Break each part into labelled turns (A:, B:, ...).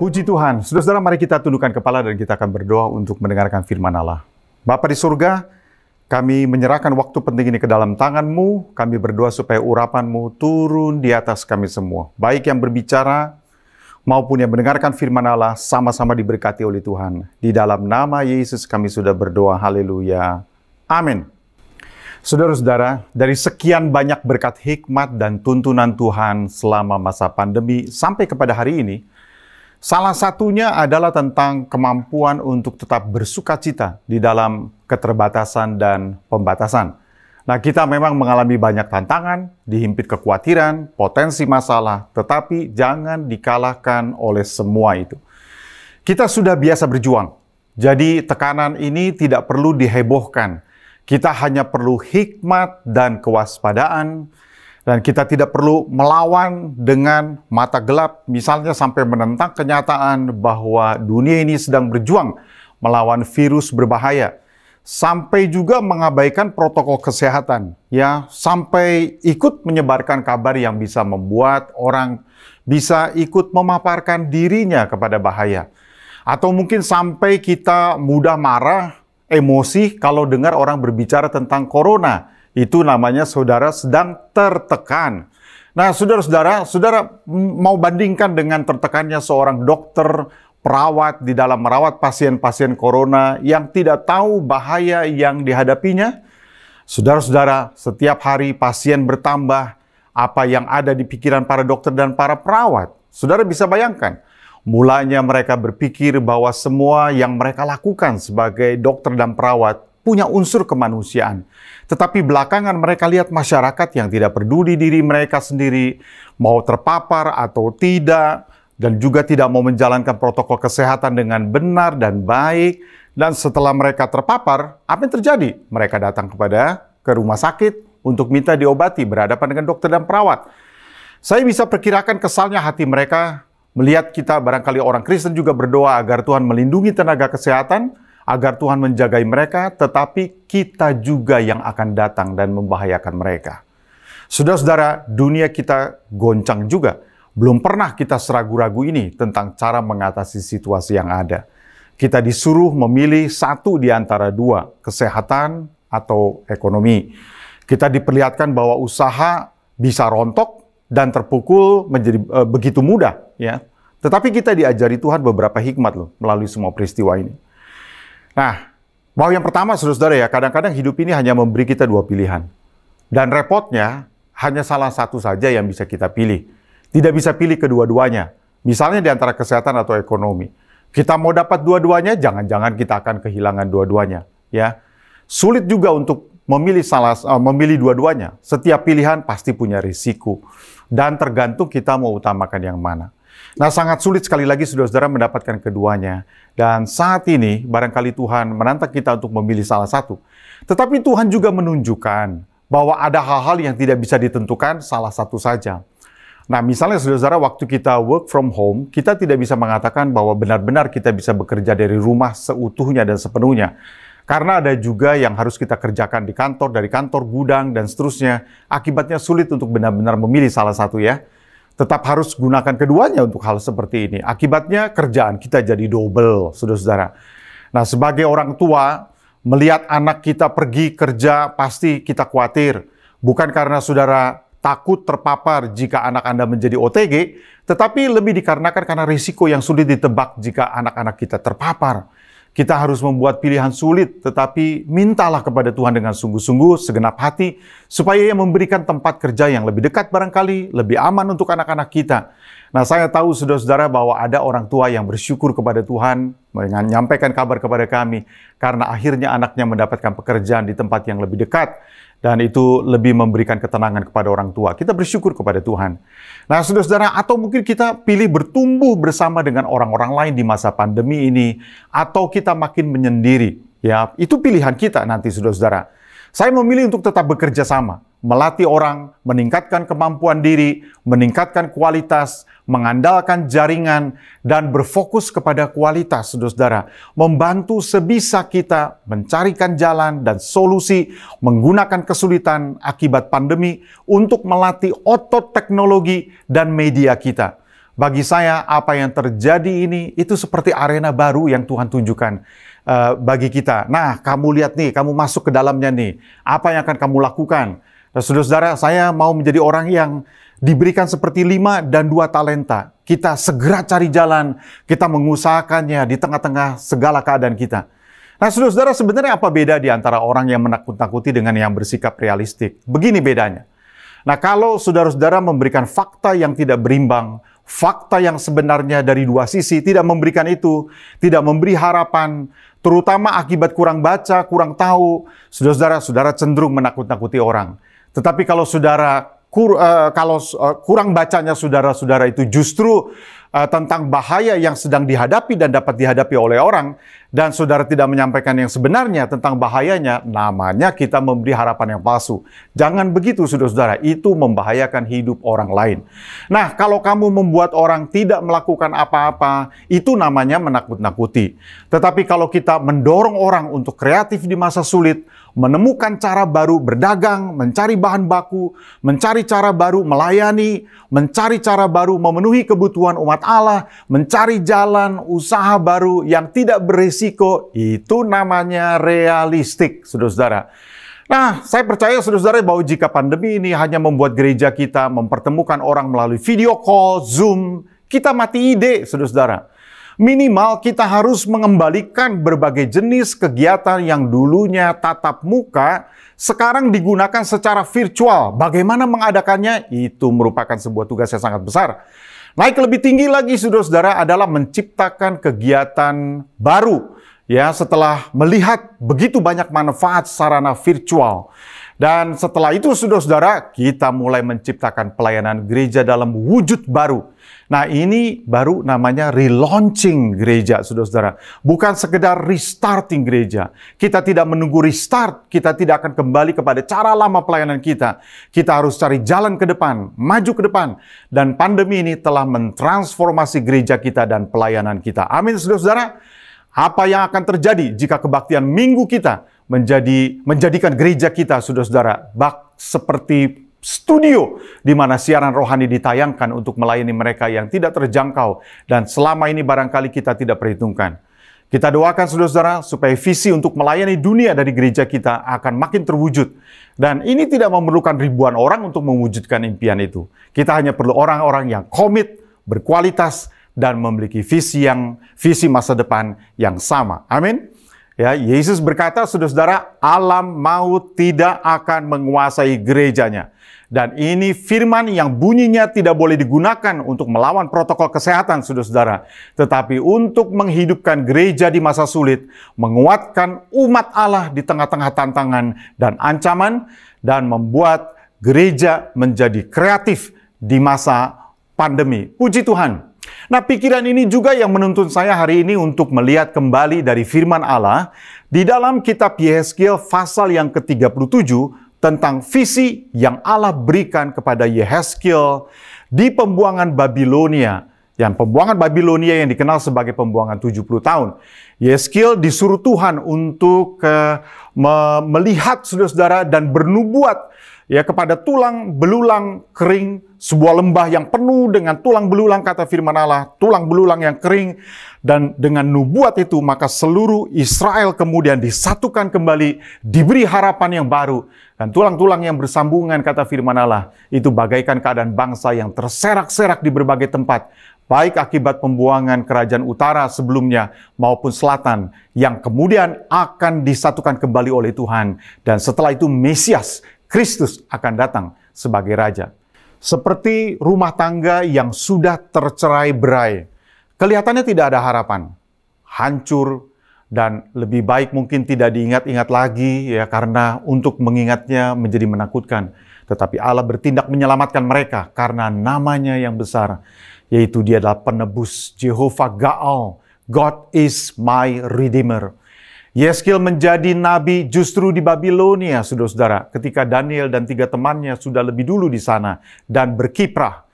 A: Puji Tuhan, saudara-saudara, mari kita tundukkan kepala dan kita akan berdoa untuk mendengarkan firman Allah. Bapa di surga, kami menyerahkan waktu penting ini ke dalam tangan-Mu. Kami berdoa supaya urapan-Mu turun di atas kami semua. Baik yang berbicara maupun yang mendengarkan firman Allah, sama-sama diberkati oleh Tuhan. Di dalam nama Yesus kami sudah berdoa, haleluya. Amin. Saudara-saudara, dari sekian banyak berkat hikmat dan tuntunan Tuhan selama masa pandemi sampai kepada hari ini, salah satunya adalah tentang kemampuan untuk tetap bersukacita di dalam keterbatasan dan pembatasan. Nah, kita memang mengalami banyak tantangan, dihimpit kekhawatiran, potensi masalah, tetapi jangan dikalahkan oleh semua itu. Kita sudah biasa berjuang, jadi tekanan ini tidak perlu dihebohkan. Kita hanya perlu hikmat dan kewaspadaan, dan kita tidak perlu melawan dengan mata gelap, misalnya sampai menentang kenyataan bahwa dunia ini sedang berjuang melawan virus berbahaya, sampai juga mengabaikan protokol kesehatan, ya, sampai ikut menyebarkan kabar yang bisa membuat orang bisa ikut memaparkan dirinya kepada bahaya. Atau mungkin sampai kita mudah marah, emosi kalau dengar orang berbicara tentang corona. Itu namanya saudara sedang tertekan. Nah, saudara-saudara, saudara mau bandingkan dengan tertekannya seorang dokter, perawat di dalam merawat pasien-pasien corona yang tidak tahu bahaya yang dihadapinya? Saudara-saudara, setiap hari pasien bertambah, apa yang ada di pikiran para dokter dan para perawat? Saudara bisa bayangkan, mulanya mereka berpikir bahwa semua yang mereka lakukan sebagai dokter dan perawat punya unsur kemanusiaan. Tetapi belakangan mereka lihat masyarakat yang tidak peduli diri mereka sendiri, mau terpapar atau tidak, dan juga tidak mau menjalankan protokol kesehatan dengan benar dan baik. Dan setelah mereka terpapar, apa yang terjadi? Mereka datang ke rumah sakit untuk minta diobati, berhadapan dengan dokter dan perawat. Saya bisa perkirakan kesalnya hati mereka melihat kita, barangkali orang Kristen juga berdoa agar Tuhan melindungi tenaga kesehatan, agar Tuhan menjagai mereka, tetapi kita juga yang akan datang dan membahayakan mereka. Saudara-saudara, dunia kita goncang juga. Belum pernah kita seragu-ragu ini tentang cara mengatasi situasi yang ada. Kita disuruh memilih satu di antara dua, kesehatan atau ekonomi. Kita diperlihatkan bahwa usaha bisa rontok dan terpukul menjadi begitu mudah, ya. Tetapi kita diajari Tuhan beberapa hikmat loh melalui semua peristiwa ini. Nah, bahwa yang pertama, saudara-saudara, ya, kadang-kadang hidup ini hanya memberi kita dua pilihan. Dan repotnya, hanya salah satu saja yang bisa kita pilih. Tidak bisa pilih kedua-duanya. Misalnya di antara kesehatan atau ekonomi. Kita mau dapat dua-duanya, jangan-jangan kita akan kehilangan dua-duanya. Ya, sulit juga untuk memilih dua-duanya. Setiap pilihan pasti punya risiko. Dan tergantung kita mau utamakan yang mana. Nah, sangat sulit sekali lagi saudara-saudara mendapatkan keduanya. Dan saat ini barangkali Tuhan menantang kita untuk memilih salah satu. Tetapi Tuhan juga menunjukkan bahwa ada hal-hal yang tidak bisa ditentukan salah satu saja. Nah, misalnya saudara-saudara, waktu kita work from home, kita tidak bisa mengatakan bahwa benar-benar kita bisa bekerja dari rumah seutuhnya dan sepenuhnya. Karena ada juga yang harus kita kerjakan di kantor, dari kantor, gudang, dan seterusnya. Akibatnya sulit untuk benar-benar memilih salah satu, ya. Tetap harus gunakan keduanya untuk hal seperti ini. Akibatnya kerjaan kita jadi double, saudara-saudara. Nah, sebagai orang tua, melihat anak kita pergi kerja, pasti kita khawatir. Bukan karena saudara takut terpapar jika anak Anda menjadi OTG, tetapi lebih dikarenakan karena risiko yang sulit ditebak jika anak-anak kita terpapar. Kita harus membuat pilihan sulit, tetapi mintalah kepada Tuhan dengan sungguh-sungguh, segenap hati, supaya Ia memberikan tempat kerja yang lebih dekat barangkali, lebih aman untuk anak-anak kita. Nah, saya tahu saudara-saudara bahwa ada orang tua yang bersyukur kepada Tuhan, menyampaikan kabar kepada kami, karena akhirnya anaknya mendapatkan pekerjaan di tempat yang lebih dekat, dan itu lebih memberikan ketenangan kepada orang tua. Kita bersyukur kepada Tuhan. Nah, saudara-saudara, atau mungkin kita pilih bertumbuh bersama dengan orang-orang lain di masa pandemi ini, atau kita makin menyendiri. Ya, itu pilihan kita nanti, saudara-saudara. Saya memilih untuk tetap bekerja sama, melatih orang, meningkatkan kemampuan diri, meningkatkan kualitas, mengandalkan jaringan, dan berfokus kepada kualitas, saudara-saudara. Membantu sebisa kita mencarikan jalan dan solusi, menggunakan kesulitan akibat pandemi untuk melatih otot teknologi dan media kita. Bagi saya, apa yang terjadi ini, itu seperti arena baru yang Tuhan tunjukkan bagi kita. Nah, kamu lihat nih, kamu masuk ke dalamnya nih. Apa yang akan kamu lakukan? Nah, saudara-saudara, saya mau menjadi orang yang diberikan seperti 5 dan 2 talenta. Kita segera cari jalan, kita mengusahakannya di tengah-tengah segala keadaan kita. Nah, saudara-saudara, sebenarnya apa beda di antara orang yang menakut-nakuti dengan yang bersikap realistik? Begini bedanya. Nah, kalau saudara-saudara memberikan fakta yang tidak berimbang, fakta yang sebenarnya dari 2 sisi, tidak memberikan itu, tidak memberi harapan, terutama akibat kurang baca, kurang tahu, saudara-saudara cenderung menakut-nakuti orang. Tetapi kalau saudara kurang bacanya saudara-saudara itu justru tentang bahaya yang sedang dihadapi dan dapat dihadapi oleh orang, dan saudara tidak menyampaikan yang sebenarnya tentang bahayanya, namanya kita memberi harapan yang palsu. Jangan begitu, saudara-saudara, itu membahayakan hidup orang lain. Nah, kalau kamu membuat orang tidak melakukan apa-apa, itu namanya menakut-nakuti. Tetapi kalau kita mendorong orang untuk kreatif di masa sulit, menemukan cara baru berdagang, mencari bahan baku, mencari cara baru melayani, mencari cara baru memenuhi kebutuhan umat Allah, mencari jalan usaha baru yang tidak berisiko, itu namanya realistik, saudara-saudara. Nah, saya percaya saudara-saudara bahwa jika pandemi ini hanya membuat gereja kita mempertemukan orang melalui video call, Zoom, kita mati ide, saudara-saudara. Minimal kita harus mengembalikan berbagai jenis kegiatan yang dulunya tatap muka, sekarang digunakan secara virtual. Bagaimana mengadakannya? Itu merupakan sebuah tugas yang sangat besar. Naik lebih tinggi lagi, saudara-saudara, adalah menciptakan kegiatan baru. Ya, setelah melihat begitu banyak manfaat sarana virtual. Dan setelah itu, saudara-saudara, kita mulai menciptakan pelayanan gereja dalam wujud baru. Nah, ini baru namanya relaunching gereja, saudara-saudara. Bukan sekedar restarting gereja. Kita tidak menunggu restart, kita tidak akan kembali kepada cara lama pelayanan kita. Kita harus cari jalan ke depan, maju ke depan. Dan pandemi ini telah mentransformasi gereja kita dan pelayanan kita. Amin, saudara-saudara. Apa yang akan terjadi jika kebaktian minggu kita menjadikan gereja kita, saudara-saudara, seperti studio di mana siaran rohani ditayangkan untuk melayani mereka yang tidak terjangkau dan selama ini barangkali kita tidak perhitungkan. Kita doakan saudara-saudara supaya visi untuk melayani dunia dari gereja kita akan makin terwujud. Dan ini tidak memerlukan ribuan orang untuk mewujudkan impian itu. Kita hanya perlu orang-orang yang komit, berkualitas, dan memiliki visi masa depan yang sama. Amin. Ya, Yesus berkata, saudara-saudara, alam maut tidak akan menguasai gerejanya. Dan ini firman yang bunyinya tidak boleh digunakan untuk melawan protokol kesehatan, saudara-saudara. Tetapi untuk menghidupkan gereja di masa sulit, menguatkan umat Allah di tengah-tengah tantangan dan ancaman, dan membuat gereja menjadi kreatif di masa pandemi. Puji Tuhan. Nah, pikiran ini juga yang menuntun saya hari ini untuk melihat kembali dari firman Allah di dalam kitab Yehezkiel pasal yang ke-37 tentang visi yang Allah berikan kepada Yehezkiel di pembuangan Babilonia. Yang pembuangan Babilonia yang dikenal sebagai pembuangan 70 tahun. Yehezkiel disuruh Tuhan untuk melihat saudara-saudara dan bernubuat ya kepada tulang belulang kering, sebuah lembah yang penuh dengan tulang belulang, kata firman Allah, tulang belulang yang kering. Dan dengan nubuat itu maka seluruh Israel kemudian disatukan kembali, diberi harapan yang baru. Dan tulang-tulang yang bersambungan, kata firman Allah, itu bagaikan keadaan bangsa yang terserak-serak di berbagai tempat, baik akibat pembuangan kerajaan utara sebelumnya maupun selatan, yang kemudian akan disatukan kembali oleh Tuhan. Dan setelah itu Mesias, Kristus akan datang sebagai Raja. Seperti rumah tangga yang sudah tercerai-berai, kelihatannya tidak ada harapan, hancur, dan lebih baik mungkin tidak diingat-ingat lagi ya karena untuk mengingatnya menjadi menakutkan. Tetapi Allah bertindak menyelamatkan mereka karena namanya yang besar, yaitu Dia adalah penebus, Jehovah Gaal, God is my Redeemer. Yehezkiel menjadi nabi justru di Babilonia, saudara-saudara, ketika Daniel dan 3 temannya sudah lebih dulu di sana dan berkiprah.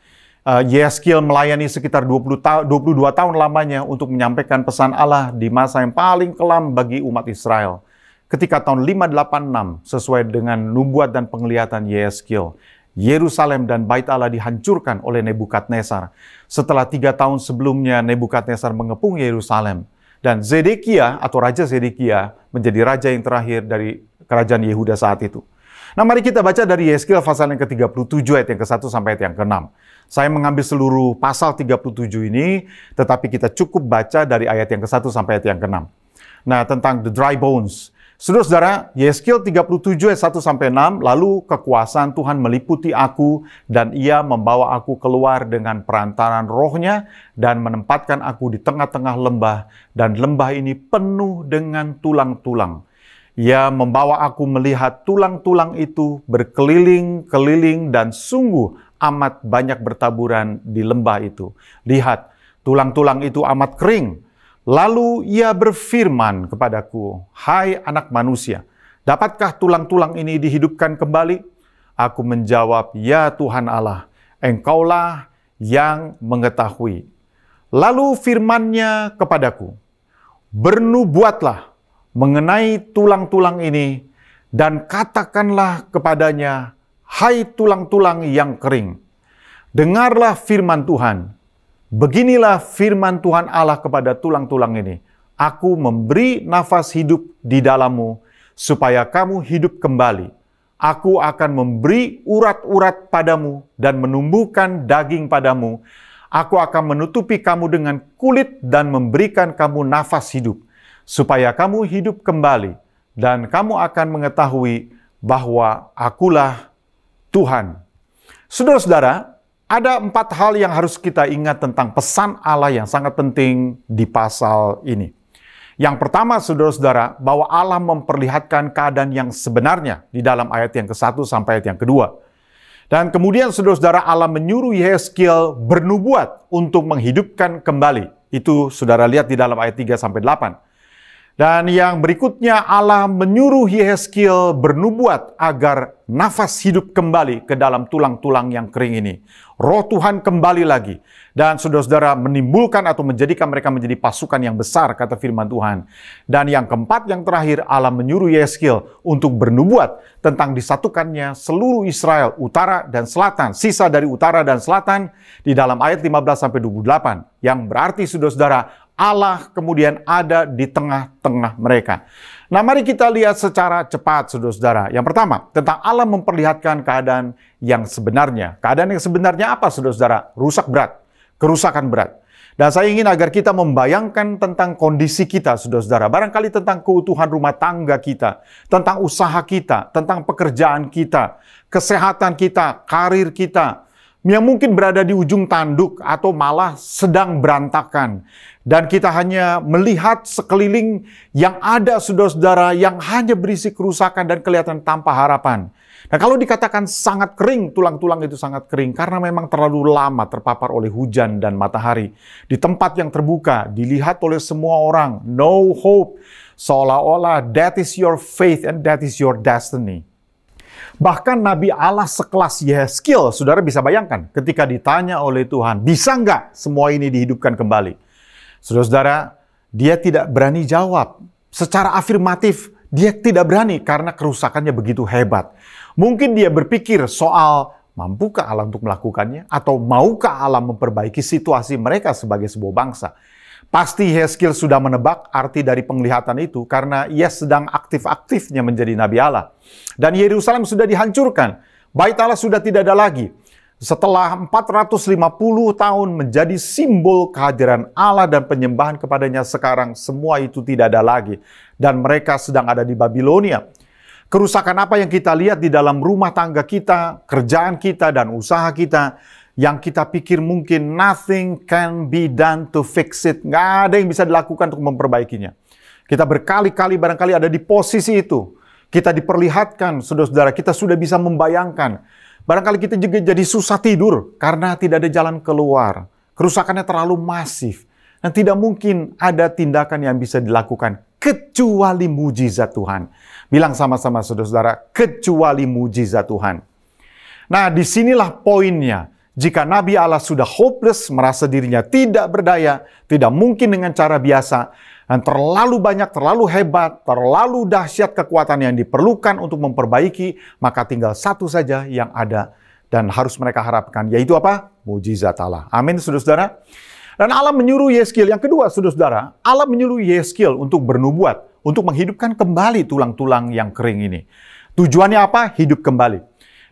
A: Yehezkiel melayani sekitar 22 tahun lamanya untuk menyampaikan pesan Allah di masa yang paling kelam bagi umat Israel. Ketika tahun 586, sesuai dengan nubuat dan penglihatan Yehezkiel, Yerusalem dan Bait Allah dihancurkan oleh Nebukadnezar. Setelah 3 tahun sebelumnya Nebukadnezar mengepung Yerusalem. Dan Zedekia atau Raja Zedekia menjadi raja yang terakhir dari kerajaan Yehuda saat itu. Nah, mari kita baca dari Yehezkiel pasal yang ke-37 ayat yang ke-1 sampai ayat yang ke-6. Saya mengambil seluruh pasal 37 ini, tetapi kita cukup baca dari ayat yang ke-1 sampai ayat yang ke-6. Nah, tentang the dry bones. Saudara-saudara, Yehezkiel 37 ayat 1 sampai 6, lalu kekuasaan Tuhan meliputi aku dan ia membawa aku keluar dengan perantaran rohnya dan menempatkan aku di tengah-tengah lembah dan lembah ini penuh dengan tulang-tulang. Ia membawa aku melihat tulang-tulang itu berkeliling-keliling dan sungguh amat banyak bertaburan di lembah itu. Lihat, tulang-tulang itu amat kering. Lalu ia berfirman kepadaku, "Hai anak manusia, dapatkah tulang-tulang ini dihidupkan kembali?" Aku menjawab, "Ya Tuhan Allah, Engkaulah yang mengetahui." Lalu firman-Nya kepadaku, "Bernubuatlah mengenai tulang-tulang ini, dan katakanlah kepadanya, hai tulang-tulang yang kering, dengarlah firman Tuhan. Beginilah firman Tuhan Allah kepada tulang-tulang ini. Aku memberi nafas hidup di dalammu, supaya kamu hidup kembali. Aku akan memberi urat-urat padamu dan menumbuhkan daging padamu. Aku akan menutupi kamu dengan kulit dan memberikan kamu nafas hidup, supaya kamu hidup kembali, dan kamu akan mengetahui bahwa akulah Tuhan." Saudara-saudara, ada 4 hal yang harus kita ingat tentang pesan Allah yang sangat penting di pasal ini. Yang pertama, saudara-saudara, bahwa Allah memperlihatkan keadaan yang sebenarnya di dalam ayat yang ke-1 sampai ayat yang kedua. Dan kemudian, saudara-saudara, Allah menyuruh Yehezkiel bernubuat untuk menghidupkan kembali. Itu saudara lihat di dalam ayat 3 sampai 8. Dan yang berikutnya, Allah menyuruh Yehezkiel bernubuat agar nafas hidup kembali ke dalam tulang-tulang yang kering ini. Roh Tuhan kembali lagi. Dan saudara-saudara, menimbulkan atau menjadikan mereka menjadi pasukan yang besar, kata firman Tuhan. Dan yang keempat, yang terakhir, Allah menyuruh Yehezkiel untuk bernubuat tentang disatukannya seluruh Israel, utara dan selatan, sisa dari utara dan selatan, di dalam ayat 15 sampai 28. Yang berarti, saudara-saudara, Allah kemudian ada di tengah-tengah mereka. Nah, mari kita lihat secara cepat, saudara-saudara. Yang pertama, tentang Allah memperlihatkan keadaan yang sebenarnya. Keadaan yang sebenarnya apa, saudara-saudara? Rusak berat, kerusakan berat. Dan saya ingin agar kita membayangkan tentang kondisi kita, saudara-saudara. Barangkali tentang keutuhan rumah tangga kita, tentang usaha kita, tentang pekerjaan kita, kesehatan kita, karir kita, yang mungkin berada di ujung tanduk atau malah sedang berantakan. Dan kita hanya melihat sekeliling yang ada, saudara-saudara, yang hanya berisi kerusakan dan kelihatan tanpa harapan. Nah, kalau dikatakan sangat kering, tulang-tulang itu sangat kering, karena memang terlalu lama terpapar oleh hujan dan matahari. Di tempat yang terbuka, dilihat oleh semua orang, no hope. Seolah-olah that is your faith and that is your destiny. Bahkan Nabi Allah sekelas Yehezkiel, saudara bisa bayangkan, ketika ditanya oleh Tuhan, bisa nggak semua ini dihidupkan kembali? Saudara-saudara, dia tidak berani jawab. Secara afirmatif, dia tidak berani karena kerusakannya begitu hebat. Mungkin dia berpikir soal, mampukah Allah untuk melakukannya? Atau maukah Allah memperbaiki situasi mereka sebagai sebuah bangsa? Pasti Yehezkiel sudah menebak arti dari penglihatan itu karena ia sedang aktif-aktifnya menjadi Nabi Allah. Dan Yerusalem sudah dihancurkan. Bait Allah sudah tidak ada lagi. Setelah 450 tahun menjadi simbol kehadiran Allah dan penyembahan kepadanya, sekarang semua itu tidak ada lagi. Dan mereka sedang ada di Babilonia. Kerusakan apa yang kita lihat di dalam rumah tangga kita, kerjaan kita, dan usaha kita, yang kita pikir mungkin nothing can be done to fix it. Nggak ada yang bisa dilakukan untuk memperbaikinya. Kita berkali-kali barangkali ada di posisi itu. Kita diperlihatkan, saudara-saudara, kita sudah bisa membayangkan. Barangkali kita juga jadi susah tidur karena tidak ada jalan keluar. Kerusakannya terlalu masif. Dan tidak mungkin ada tindakan yang bisa dilakukan kecuali mujizat Tuhan. Bilang sama-sama, saudara-saudara, kecuali mujizat Tuhan. Nah, disinilah poinnya. Jika Nabi Allah sudah hopeless, merasa dirinya tidak berdaya, tidak mungkin dengan cara biasa, dan terlalu banyak, terlalu hebat, terlalu dahsyat kekuatan yang diperlukan untuk memperbaiki, maka tinggal satu saja yang ada, dan harus mereka harapkan, yaitu apa? Mujizat Allah. Amin, saudara-saudara. Dan Allah menyuruh Yeskiel, yang kedua, saudara-saudara, Allah menyuruh Yeskiel untuk bernubuat, untuk menghidupkan kembali tulang-tulang yang kering ini. Tujuannya apa? Hidup kembali.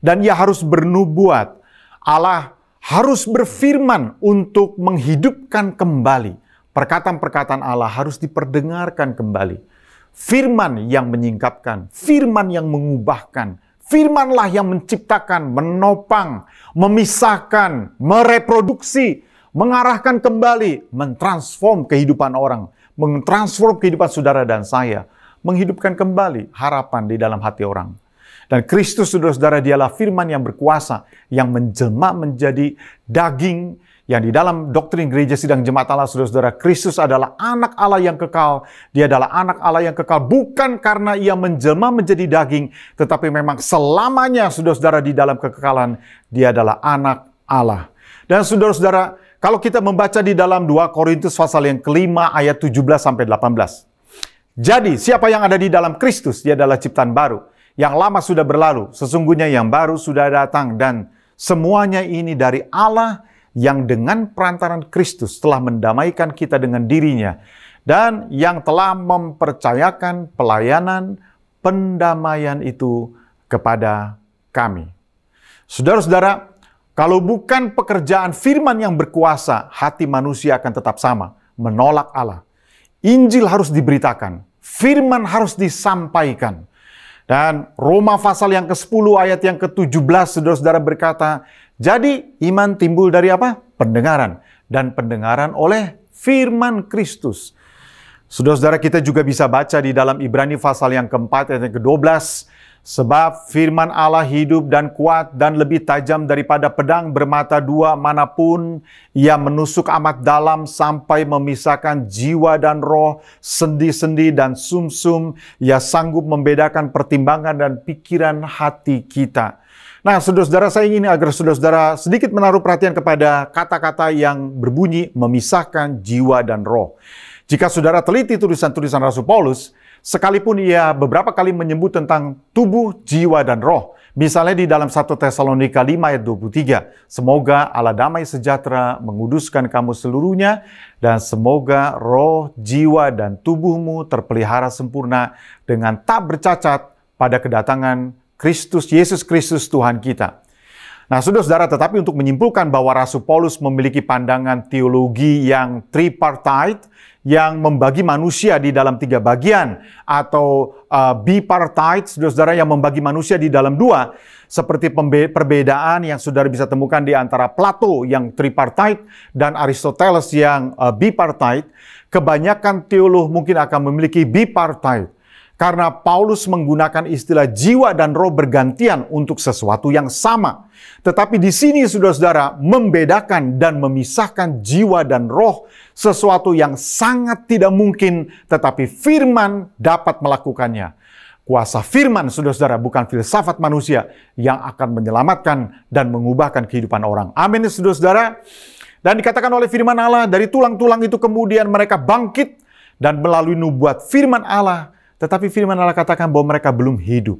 A: Dan ia harus bernubuat. Allah harus berfirman untuk menghidupkan kembali. Perkataan-perkataan Allah harus diperdengarkan kembali. Firman yang menyingkapkan, firman yang mengubahkan, firmanlah yang menciptakan, menopang, memisahkan, mereproduksi, mengarahkan kembali, mentransform kehidupan orang, mentransform kehidupan saudara dan saya, menghidupkan kembali harapan di dalam hati orang. Dan Kristus, saudara-saudara, dialah firman yang berkuasa, yang menjelma menjadi daging, yang di dalam doktrin gereja sidang jemaat Allah, saudara-saudara, Kristus adalah anak Allah yang kekal. Dia adalah anak Allah yang kekal, bukan karena ia menjelma menjadi daging, tetapi memang selamanya, saudara-saudara, di dalam kekekalan, dia adalah anak Allah. Dan saudara-saudara, kalau kita membaca di dalam 2 Korintus pasal yang kelima, ayat 17-18. Jadi, siapa yang ada di dalam Kristus, dia adalah ciptaan baru. Yang lama sudah berlalu, sesungguhnya yang baru sudah datang, dan semuanya ini dari Allah yang dengan perantaran Kristus telah mendamaikan kita dengan dirinya, dan yang telah mempercayakan pelayanan pendamaian itu kepada kami. Saudara-saudara, kalau bukan pekerjaan firman yang berkuasa, hati manusia akan tetap sama, menolak Allah. Injil harus diberitakan, firman harus disampaikan. Dan Roma pasal yang ke-10 ayat yang ke-17, saudara-saudara, berkata, jadi iman timbul dari apa? Pendengaran. Dan pendengaran oleh firman Kristus. Saudara-saudara, kita juga bisa baca di dalam Ibrani pasal yang ke-4 ayat yang ke-12. Sebab firman Allah hidup dan kuat dan lebih tajam daripada pedang bermata dua manapun. Ia menusuk amat dalam sampai memisahkan jiwa dan roh, sendi-sendi dan sumsum. Ia sanggup membedakan pertimbangan dan pikiran hati kita. Nah, saudara-saudara, saya ingin agar saudara-saudara sedikit menaruh perhatian kepada kata-kata yang berbunyi memisahkan jiwa dan roh. Jika saudara teliti tulisan-tulisan Rasul Paulus, sekalipun ia beberapa kali menyebut tentang tubuh, jiwa, dan roh. Misalnya di dalam 1 Tesalonika 5 ayat 23. Semoga Allah damai sejahtera menguduskan kamu seluruhnya, dan semoga roh, jiwa, dan tubuhmu terpelihara sempurna dengan tak bercacat pada kedatangan Kristus, Yesus Kristus Tuhan kita. Nah, saudara-saudara, tetapi untuk menyimpulkan bahwa Rasul Paulus memiliki pandangan teologi yang tripartite, yang membagi manusia di dalam 3 bagian, atau bipartite, saudara-saudara, yang membagi manusia di dalam 2, seperti perbedaan yang saudara bisa temukan di antara Plato yang tripartite dan Aristoteles yang bipartite. Kebanyakan teolog mungkin akan memiliki bipartite. Karena Paulus menggunakan istilah jiwa dan roh bergantian untuk sesuatu yang sama. Tetapi di sini, saudara-saudara, membedakan dan memisahkan jiwa dan roh, sesuatu yang sangat tidak mungkin, tetapi firman dapat melakukannya. Kuasa firman, saudara-saudara, bukan filsafat manusia yang akan menyelamatkan dan mengubahkan kehidupan orang. Amin, saudara-saudara. Dan dikatakan oleh firman Allah, dari tulang-tulang itu kemudian mereka bangkit, dan melalui nubuat firman Allah. Tetapi firman Allah katakan bahwa mereka belum hidup.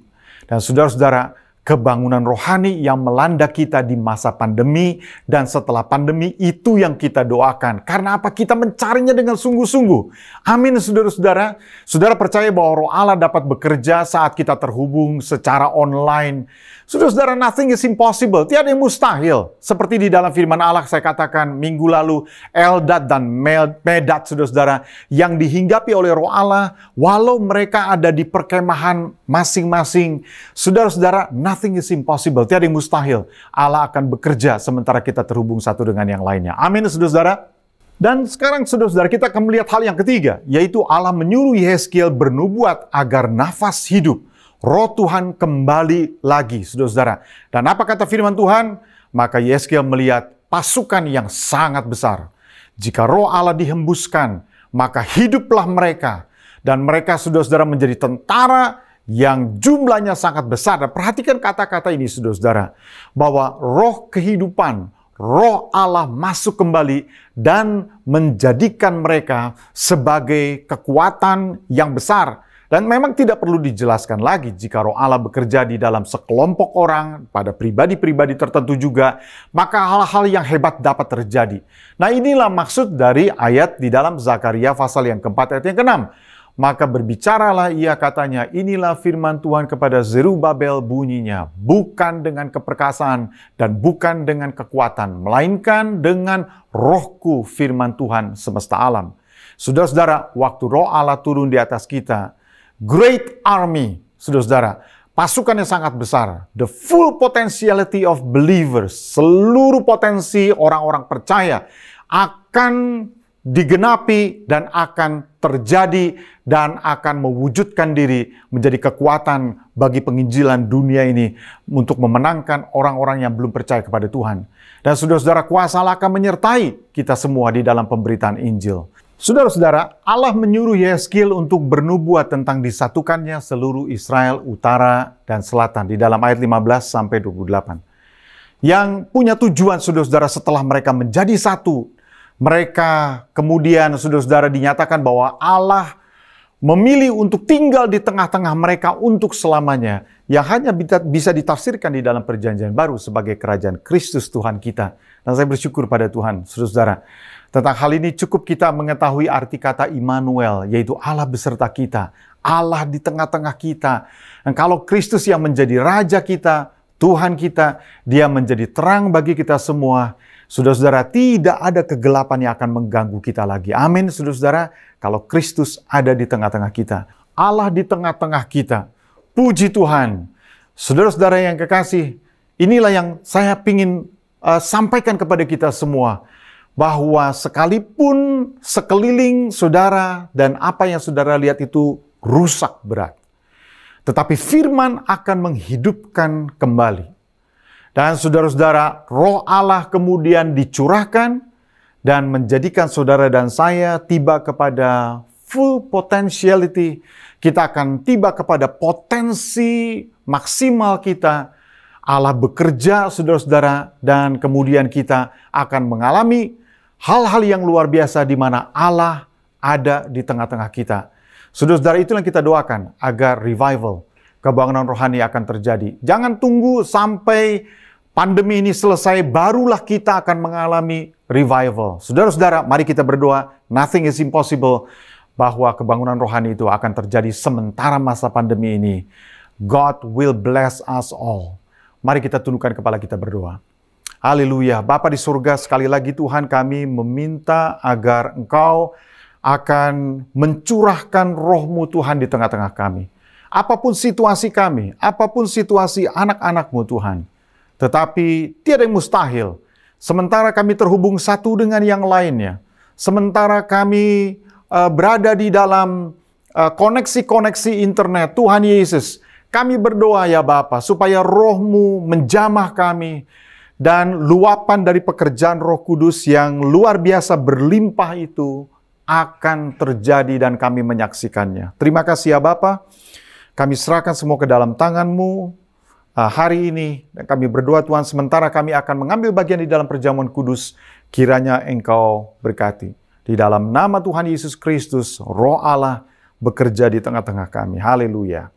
A: Dan saudara-saudara, kebangunan rohani yang melanda kita di masa pandemi dan setelah pandemi itu yang kita doakan. Karena apa? Kita mencarinya dengan sungguh-sungguh. Amin, saudara-saudara. Saudara percaya bahwa roh Allah dapat bekerja saat kita terhubung secara online. Saudara-saudara, nothing is impossible. Tiada yang mustahil. Seperti di dalam firman Allah saya katakan minggu lalu, Eldad dan Medad, saudara-saudara, yang dihinggapi oleh roh Allah, walau mereka ada di perkemahan masing-masing. Saudara-saudara, nothing is impossible. Tiada yang mustahil. Allah akan bekerja sementara kita terhubung satu dengan yang lainnya. Amin, saudara-saudara. Dan sekarang, saudara-saudara, kita akan melihat hal yang ketiga, yaitu Allah menyuruh Yeskiel bernubuat agar nafas hidup Roh Tuhan kembali lagi, saudara-saudara. Dan apa kata firman Tuhan? Maka Yeskiel melihat pasukan yang sangat besar. Jika roh Allah dihembuskan, maka hiduplah mereka. Dan mereka, saudara-saudara, menjadi tentara yang jumlahnya sangat besar. Dan perhatikan kata-kata ini, saudara-saudara. Bahwa roh kehidupan, roh Allah masuk kembali dan menjadikan mereka sebagai kekuatan yang besar. Dan memang tidak perlu dijelaskan lagi jika Roh Allah bekerja di dalam sekelompok orang, pada pribadi-pribadi tertentu juga, maka hal-hal yang hebat dapat terjadi. Nah, inilah maksud dari ayat di dalam Zakaria pasal yang keempat ayat yang ke-6. Maka berbicaralah ia katanya, inilah firman Tuhan kepada Zerubabel bunyinya, bukan dengan keperkasaan dan bukan dengan kekuatan, melainkan dengan rohku firman Tuhan semesta alam. Saudara-saudara, waktu Roh Allah turun di atas kita, great army, saudara-saudara, pasukan yang sangat besar, the full potentiality of believers, seluruh potensi orang-orang percaya akan digenapi dan akan terjadi dan akan mewujudkan diri menjadi kekuatan bagi penginjilan dunia ini untuk memenangkan orang-orang yang belum percaya kepada Tuhan. Dan saudara-saudara, kuasa Allah akan menyertai kita semua di dalam pemberitaan Injil. Saudara-saudara, Allah menyuruh Yehezkiel untuk bernubuat tentang disatukannya seluruh Israel utara dan selatan di dalam ayat 15 sampai 28. Yang punya tujuan, saudara-saudara, setelah mereka menjadi satu, mereka kemudian, saudara-saudara, dinyatakan bahwa Allah memilih untuk tinggal di tengah-tengah mereka untuk selamanya, yang hanya bisa ditafsirkan di dalam Perjanjian Baru sebagai kerajaan Kristus Tuhan kita. Dan saya bersyukur pada Tuhan, saudara-saudara. Tentang hal ini cukup kita mengetahui arti kata Immanuel, yaitu Allah beserta kita, Allah di tengah-tengah kita. Dan kalau Kristus yang menjadi Raja kita, Tuhan kita, Dia menjadi terang bagi kita semua. Saudara-saudara, tidak ada kegelapan yang akan mengganggu kita lagi. Amin, saudara-saudara. Kalau Kristus ada di tengah-tengah kita, Allah di tengah-tengah kita. Puji Tuhan. Saudara-saudara yang kekasih, inilah yang saya ingin sampaikan kepada kita semua. Bahwa sekalipun sekeliling saudara dan apa yang saudara lihat itu rusak berat, tetapi firman akan menghidupkan kembali. Dan saudara-saudara, Roh Allah kemudian dicurahkan dan menjadikan saudara dan saya tiba kepada full potentiality. Kita akan tiba kepada potensi maksimal kita. Allah bekerja, saudara-saudara, dan kemudian kita akan mengalami hal-hal yang luar biasa di mana Allah ada di tengah-tengah kita. Saudara-saudara, itulah yang kita doakan agar revival, kebangunan rohani akan terjadi. Jangan tunggu sampai pandemi ini selesai, barulah kita akan mengalami revival. Saudara-saudara, mari kita berdoa, nothing is impossible, bahwa kebangunan rohani itu akan terjadi sementara masa pandemi ini. God will bless us all. Mari kita tundukkan kepala kita berdoa. Haleluya. Bapa di surga, sekali lagi Tuhan, kami meminta agar Engkau akan mencurahkan Roh-Mu Tuhan di tengah-tengah kami. Apapun situasi kami, apapun situasi anak-anak-Mu Tuhan. Tetapi tiada yang mustahil. Sementara kami terhubung satu dengan yang lainnya. Sementara kami berada di dalam koneksi-koneksi internet, Tuhan Yesus, kami berdoa ya Bapa, supaya Roh-Mu menjamah kami, dan luapan dari pekerjaan Roh Kudus yang luar biasa berlimpah itu akan terjadi dan kami menyaksikannya. Terima kasih ya Bapa, kami serahkan semua ke dalam tangan-Mu hari ini, dan kami berdoa Tuhan, sementara kami akan mengambil bagian di dalam perjamuan kudus, kiranya Engkau berkati. Di dalam nama Tuhan Yesus Kristus, Roh Allah bekerja di tengah-tengah kami. Haleluya.